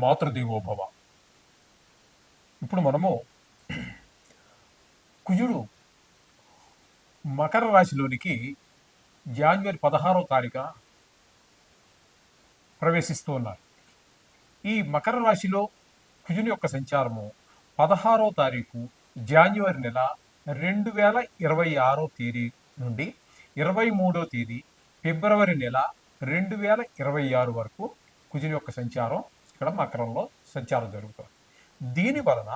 మాతృదేవోభవ. ఇప్పుడు మనము కుజుడు మకర రాశిలోనికి జనవరి 16వ తారీఖున ప్రవేశిస్తూ ఉన్నారు. ఈ మకర రాశిలో కుజుని యొక్క సంచారము 16వ తారీఖు జనవరి నెల 2026 తేదీ నుండి 23వ తేదీ ఫిబ్రవరి నెల 2026 వరకు కుజుని యొక్క సంచారం ఇక్కడ మకరంలో సంచారం జరుగుతుంది. దీని వలన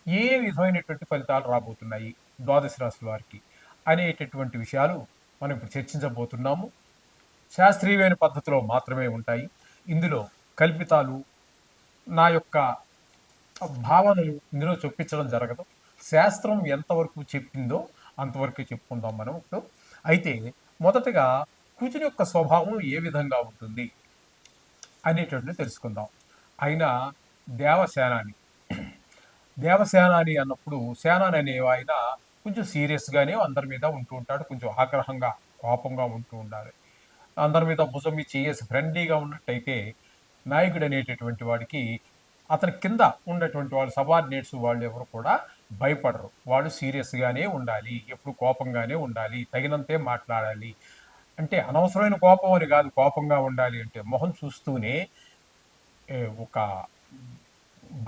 ఏ విధమైనటువంటి ఫలితాలు రాబోతున్నాయి ద్వాదశ రాశుల వారికి అనేటటువంటి విషయాలు మనం ఇప్పుడు చర్చించబోతున్నాము. శాస్త్రీయమైన పద్ధతిలో మాత్రమే ఉంటాయి. ఇందులో కల్పితాలు, నా యొక్క భావనలు ఇందులో చొప్పించడం జరగదు. శాస్త్రం ఎంతవరకు చెప్పిందో అంతవరకు చెప్పుకుందాం మనం ఇప్పుడు. అయితే మొదటగా కుజుని యొక్క స్వభావం ఏ విధంగా ఉంటుంది అనేటువంటిది తెలుసుకుందాం. ఆయన దేవసేనాని. దేవసేనాని అన్నప్పుడు సేనాని అనే ఆయన కొంచెం సీరియస్గానే అందరి మీద ఉంటూ ఉంటాడు. కొంచెం ఆగ్రహంగా, కోపంగా ఉంటూ ఉండాలి. అందరి మీద భుజం మీద చేసి ఫ్రెండ్లీగా ఉన్నట్టయితే నాయకుడు అనేటటువంటి వాడికి అతని కింద ఉన్నటువంటి వాళ్ళు సబార్డినేట్స్ వాళ్ళు ఎవరు కూడా భయపడరు. వాళ్ళు సీరియస్గానే ఉండాలి, ఎప్పుడు కోపంగానే ఉండాలి, తగినంతే మాట్లాడాలి. అంటే అనవసరమైన కోపం అని కాదు, కోపంగా ఉండాలి అంటే మొహం చూస్తూనే ఒక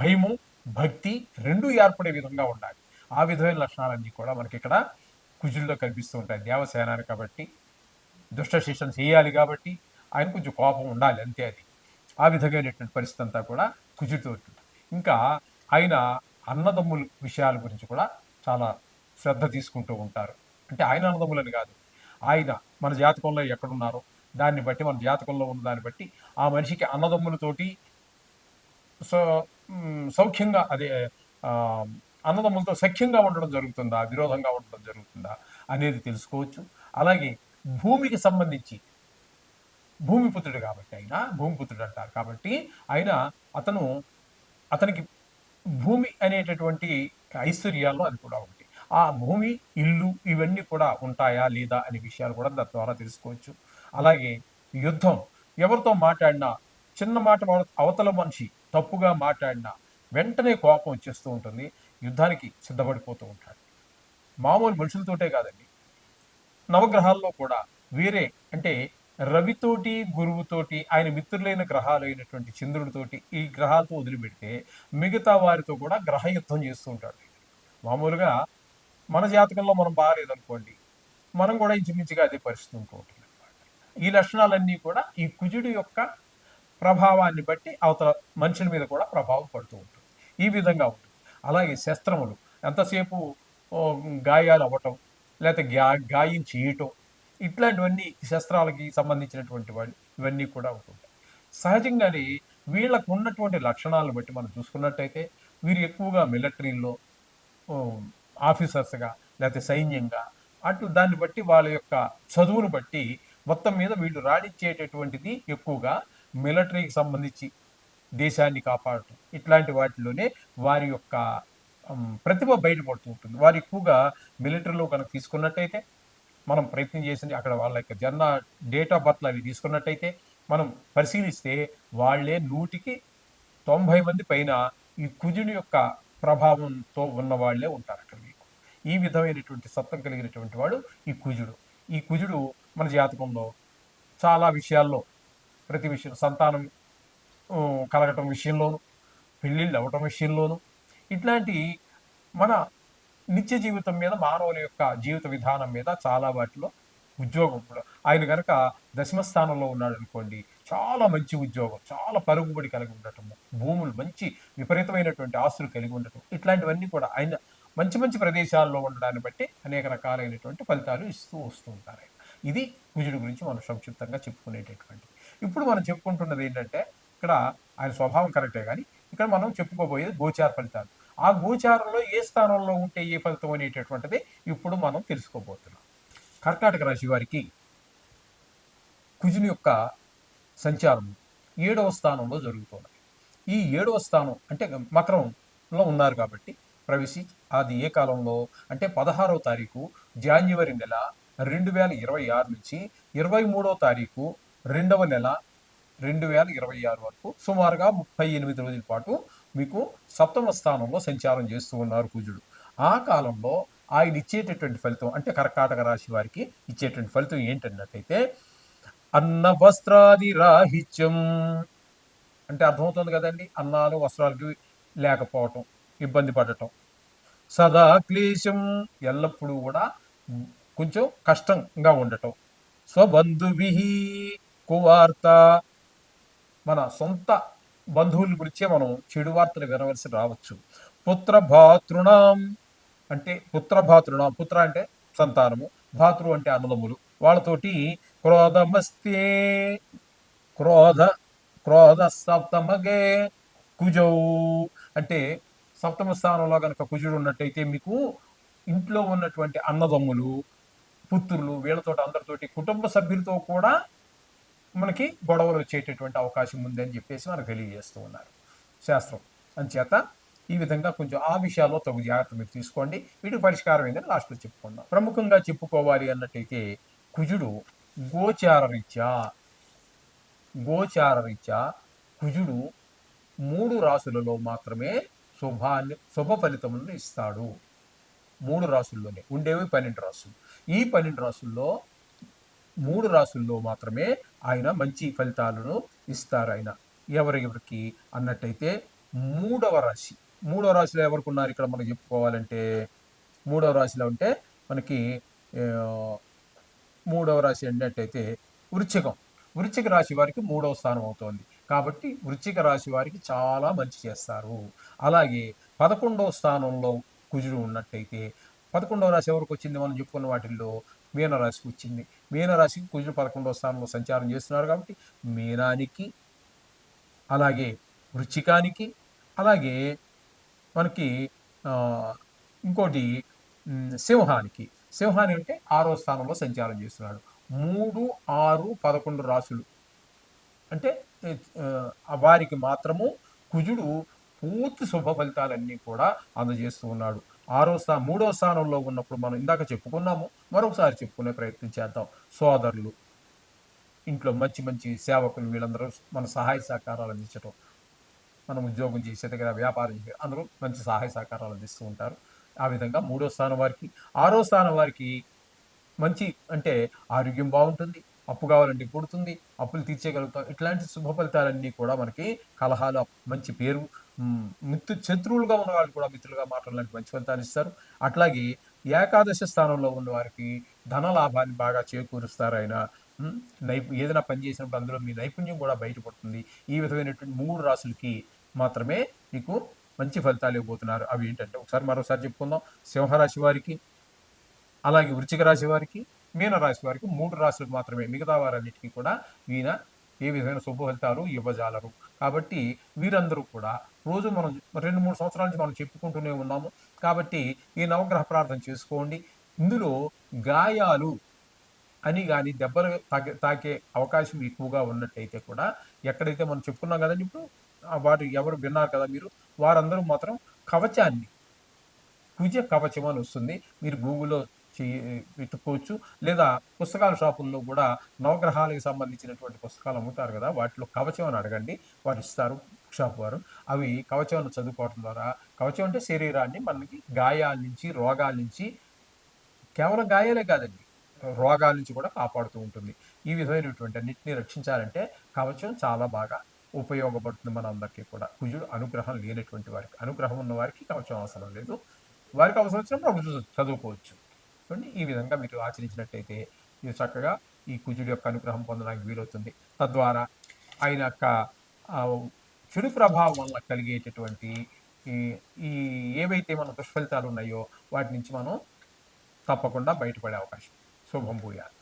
భయము, భక్తి రెండూ ఏర్పడే విధంగా ఉండాలి. ఆ విధమైన లక్షణాలన్నీ కూడా మనకి ఇక్కడ కుజుల్లో కనిపిస్తూ ఉంటాయి. దేవసేనాని కాబట్టి, దుష్ట శిక్షణ చేయాలి కాబట్టి ఆయన కొంచెం కోపం ఉండాలి, అంతే. అది ఆ విధమైనటువంటి పరిస్థితి అంతా కూడా కుజుడితో ఉంటుంది. ఇంకా ఆయన అన్నదమ్ముల విషయాల గురించి కూడా చాలా శ్రద్ధ తీసుకుంటూ ఉంటారు. అంటే ఆయన అన్నదమ్ములని కాదు, ఆయన మన జాతకంలో ఎక్కడున్నారో దాన్ని బట్టి, మన జాతకంలో ఉన్న దాన్ని బట్టి ఆ మనిషికి అన్నదమ్ములతోటి సౌఖ్యంగా, అదే అన్నదమ్ములతో సఖ్యంగా ఉండడం జరుగుతుందా, విరోధంగా ఉండడం జరుగుతుందా అనేది తెలుసుకోవచ్చు. అలాగే భూమికి సంబంధించి భూమిపుత్రుడు కాబట్టి, ఆయన భూమిపుత్రుడు అంటారు కాబట్టి ఆయన అతనికి భూమి అనేటటువంటి ఐశ్వర్యాల్లో అది కూడా ఒకటి. ఆ భూమి, ఇల్లు ఇవన్నీ కూడా ఉంటాయా లేదా అనే విషయాలు కూడా దాని ద్వారా తెలుసుకోవచ్చు. అలాగే యుద్ధం, ఎవరితో మాట్లాడినా చిన్న మాట అవతల మనిషి తప్పుగా మాట్లాడినా వెంటనే కోపం వచ్చేస్తూ ఉంటుంది, యుద్ధానికి సిద్ధపడిపోతూ ఉంటాడు. మామూలు మనుషులతోటే కాదండి, నవగ్రహాల్లో కూడా వేరే, అంటే రవితోటి, గురువుతోటి, ఆయన మిత్రులైన గ్రహాలు అయినటువంటి చంద్రుడితోటి, ఈ గ్రహాలతో వదిలిపెడితే మిగతా వారితో కూడా గ్రహ యుద్ధం చేస్తూ ఉంటాడు. మామూలుగా మన జాతకంలో మనం బాగాలేదనుకోండి, మనం కూడా ఇంచుమించుగా అదే పరిస్థితి ఉంటూ ఉంటుంది అనమాట. ఈ లక్షణాలన్నీ కూడా ఈ కుజుడి యొక్క ప్రభావాన్ని బట్టి అవతల మనుషుల మీద కూడా ప్రభావం పడుతూ ఉంటుంది. ఈ విధంగా ఉంటుంది. అలాగే శస్త్రములు, ఎంతసేపు గాయాలు అవ్వటం, లేకపోతే గాయం చేయటం, ఇట్లాంటివన్నీ శస్త్రాలకి సంబంధించినటువంటి వాళ్ళు ఇవన్నీ కూడా ఉంటుంటాయి. సహజంగానే వీళ్ళకు ఉన్నటువంటి లక్షణాలను బట్టి మనం చూసుకున్నట్టయితే వీరు ఎక్కువగా మిలిటరీలో ఆఫీసర్స్గా, లేకపోతే సైన్యంగా, అటు దాన్ని బట్టి వాళ్ళ యొక్క చదువును బట్టి మొత్తం మీద వీళ్ళు రాణించేటటువంటిది ఎక్కువగా మిలిటరీకి సంబంధించి దేశాన్ని కాపాడటం, ఇట్లాంటి వాటిలోనే వారి యొక్క ప్రతిభ బయటపడుతూ ఉంటుంది. వారు ఎక్కువగా మిలిటరీలో కనుక తీసుకున్నట్టయితే, మనం ప్రయత్నం చేసింది అక్కడ వాళ్ళ యొక్క జన్మ డేట్ ఆఫ్ బర్త్లు అవి తీసుకున్నట్టయితే మనం పరిశీలిస్తే వాళ్ళే 100కి 90 మంది పైన ఈ కుజుని యొక్క ప్రభావంతో ఉన్న వాళ్ళే ఉంటారు అక్కడ మీకు. ఈ విధమైనటువంటి సత్వం కలిగినటువంటి వాడు ఈ కుజుడు. ఈ కుజుడు మన జాతకంలో చాలా విషయాల్లో, ప్రతి విషయం, సంతానం కలగటం విషయంలోనూ, పెళ్ళిళ్ళు అవ్వటం విషయంలోనూ, ఇట్లాంటి మన నిత్య జీవితం మీద, మానవుల యొక్క జీవిత విధానం మీద చాలా వాటిలో, ఉద్యోగం కూడా ఆయన కనుక దశమ స్థానంలో ఉన్నాడు అనుకోండి, చాలా మంచి ఉద్యోగం, చాలా పరుగుబడి కలిగి ఉండటము, భూములు, మంచి విపరీతమైనటువంటి ఆస్తులు కలిగి ఉండటం, ఇట్లాంటివన్నీ కూడా ఆయన మంచి మంచి ప్రదేశాల్లో ఉండడాన్ని బట్టి అనేక రకాలైనటువంటి ఫలితాలు ఇస్తూ వస్తూ ఉంటారు. ఇది కుజుడి గురించి మనం సంక్షిప్తంగా చెప్పుకునేటటువంటిది. ఇప్పుడు మనం చెప్పుకుంటున్నది ఏంటంటే, ఇక్కడ ఆయన స్వభావం కరెక్టే, కానీ ఇక్కడ మనం చెప్పుకోబోయేది గోచార ఫలితాలు. ఆ గోచారంలో ఏ స్థానంలో ఉంటే ఏ ఫలితం అనేటటువంటిది ఇప్పుడు మనం తెలుసుకోబోతున్నాం. కర్కాటక రాశి వారికి కుజుని యొక్క సంచారం 7వ స్థానంలో జరుగుతున్నది. ఈ 7వ స్థానం అంటే మకరంలో ఉన్నారు కాబట్టి ప్రవేశి, అది ఏ కాలంలో అంటే 16వ తారీఖు జనవరి నెల 2026 నుంచి 23వ తారీఖు 2వ నెల 2026 వరకు సుమారుగా 38 రోజుల పాటు మీకు సప్తమ స్థానంలో సంచారం చేస్తూ ఉన్నారు కుజుడు. ఆ కాలంలో ఆయన ఇచ్చేటటువంటి ఫలితం అంటే కర్కాటక రాశి వారికి ఇచ్చేటువంటి ఫలితం ఏంటన్నట్టయితే అన్న వస్త్రాది రాహిత్యం, అంటే అర్థమవుతుంది కదండి. అన్నాలు వస్త్రాలకి లేకపోవటం, ఇబ్బంది పడటం. సదా క్లేశం, ఎల్లప్పుడూ కూడా కొంచెం కష్టంగా ఉండటం. స్వబంధుభి, కువార్త, మన సొంత బంధువుల గురించే మనం చెడు వార్తలు వినవలసి రావచ్చు. పుత్రభాతృణం, అంటే పుత్రభాతృణం, పుత్ర అంటే సంతానము, భాతృ అంటే అన్నదమ్ములు, వాళ్ళతోటి క్రోధమస్తే, క్రోధ క్రోధ సప్తమగే కుజౌ, అంటే సప్తమ స్థానంలో కనుక కుజుడు ఉన్నట్టయితే మీకు ఇంట్లో ఉన్నటువంటి అన్నదమ్ములు, పుత్రులు, వీళ్ళతో అందరితోటి కుటుంబ సభ్యులతో కూడా మనకి గొడవలు వచ్చేటటువంటి అవకాశం ఉంది అని చెప్పేసి మనకు తెలియజేస్తూ ఉన్నారు శాస్త్రం. అంచేత ఈ విధంగా కొంచెం ఆ విషయాల్లో తగు జాగ్రత్త మీరు తీసుకోండి. వీటికి పరిష్కారం ఏంటని లాస్ట్లో చెప్పుకుందాం. ప్రముఖంగా చెప్పుకోవాలి అన్నట్టయితే కుజుడు గోచారరీత్యా గోచారరీత్యా కుజుడు 3 రాసులలో మాత్రమే శుభ ఫలితములను ఇస్తాడు. 3 రాసుల్లోనే ఉండేవి 12 రాసులు. ఈ 12 రాసుల్లో 3 రాసుల్లో మాత్రమే ఆయన మంచి ఫలితాలను ఇస్తారు. ఆయన ఎవరెవరికి అన్నట్టయితే మూడవ రాశిలో ఎవరికి ఉన్నారు ఇక్కడ మనం చెప్పుకోవాలంటే, మూడవ రాశిలో ఉంటే మనకి మూడవ రాశి అన్నట్టయితే వృశ్చిక రాశి వారికి 3వ స్థానం అవుతోంది. కాబట్టి వృశ్చిక రాశి వారికి చాలా మంచి చేస్తారు. అలాగే 11వ స్థానంలో కుజుడు ఉన్నట్టయితే 11వ రాశి ఎవరికి వచ్చింది మనం చెప్పుకున్న వాటిల్లో మీనరాశికి వచ్చింది. మీనరాశికి కుజుడు 11వ స్థానంలో సంచారం చేస్తున్నారు. కాబట్టి మీనానికి, అలాగే వృశ్చికానికి, అలాగే మనకి ఇంకోటి సింహానికి అంటే 6వ స్థానంలో సంచారం చేస్తున్నాడు. 3, 6, 11 రాసులు అంటే వారికి మాత్రము కుజుడు పూర్తి శుభ ఫలితాలన్నీ కూడా అందజేస్తూ ఉన్నాడు. 3వ స్థానంలో ఉన్నప్పుడు మనం ఇందాక చెప్పుకున్నాము, మరొకసారి చెప్పుకునే ప్రయత్నం చేద్దాం. సోదరులు, ఇంట్లో మంచి మంచి సేవకులు, వీళ్ళందరూ మన సహాయ సహకారాలు అందించడం, మనం ఉద్యోగం చేసే దగ్గర వ్యాపారం చేసే అందరూ మంచి సహాయ సహకారాలు అందిస్తూ ఉంటారు. ఆ విధంగా 3వ స్థానం వారికి, 6వ స్థానం వారికి మంచి అంటే ఆరోగ్యం బాగుంటుంది, అప్పు కావాలంటే పుడుతుంది, అప్పులు తీర్చేయగలుగుతాం. ఇట్లాంటి శుభ ఫలితాలన్నీ కూడా మనకి కలహాలు, మంచి పేరు, శత్రువులుగా ఉన్న వాళ్ళు కూడా మిత్రులుగా మాట్లాడాలంటే మంచి ఫలితాలు ఇస్తారు. అట్లాగే ఏకాదశ స్థానంలో ఉన్న వారికి ధన లాభాన్ని బాగా చేకూరుస్తారు ఆయన. ఏదైనా పని చేసినప్పుడు అందులో మీ నైపుణ్యం కూడా బయటపడుతుంది. ఈ విధమైనటువంటి 3 రాసులకి మాత్రమే మీకు మంచి ఫలితాలు ఇవ్వబోతున్నారు. అవి ఏంటంటే మరోసారి చెప్పుకుందాం. సింహరాశి వారికి, అలాగే వృశ్చిక రాశి వారికి, మీనరాశి వారికి 3 రాశులకు మాత్రమే. మిగతా వారన్నిటికీ కూడా ఈయన ఏ విధమైన శుభ ఫలితాలు ఇవ్వజాలరు. కాబట్టి వీరందరూ కూడా రోజు మనం 2-3 సంవత్సరాల నుంచి మనం చెప్పుకుంటూనే ఉన్నాము. కాబట్టి ఈ నవగ్రహ ప్రార్థన చేసుకోండి. ఇందులో గాయాలు అని కానీ దెబ్బలు తాకే అవకాశం ఎక్కువగా ఉన్నట్టయితే కూడా, ఎక్కడైతే మనం చెప్పుకున్నాం కదండి ఇప్పుడు, వారు ఎవరు విన్నారు కదా మీరు, వారందరూ మాత్రం కవచాన్ని, కుజ కవచం అని వస్తుంది, మీరు గూగుల్లో వెతుక్కోవచ్చు. లేదా పుస్తకాల షాపుల్లో కూడా నవగ్రహాలకు సంబంధించినటువంటి పుస్తకాలు అమ్ముతారు కదా, వాటిలో కవచం అని అడగండి, వారు ఇస్తారు షాప్ వారు. అవి కవచాన్ని చదువుకోవడం ద్వారా, కవచం అంటే శరీరాన్ని మనకి గాయాల నుంచి, రోగాల నుంచి, కేవలం గాయాలే కాదండి, రోగాల నుంచి కూడా కాపాడుతూ ఉంటుంది. ఈ విధమైనటువంటి అన్నింటినీ రక్షించాలంటే కవచం చాలా బాగా ఉపయోగపడుతుంది మన అందరికీ కూడా. కుజుడు అనుగ్రహం లేనటువంటి వారికి, అనుగ్రహం ఉన్న వారికి కవచం అవసరం లేదు. వారికి అవసరం వచ్చినప్పుడు చదువుకోవచ్చు. ఈ విధంగా మీరు ఆచరించినట్టయితే మీరు చక్కగా ఈ కుజుడు యొక్క అనుగ్రహం పొందడానికి వీలవుతుంది. తద్వారా ఆయన యొక్క చెడు ప్రభావం వల్ల కలిగేటటువంటి ఈ ఏవైతే మన దుష్ఫలితాలు ఉన్నాయో వాటి నుంచి మనం తప్పకుండా బయటపడే అవకాశం. శుభం భూయాలు.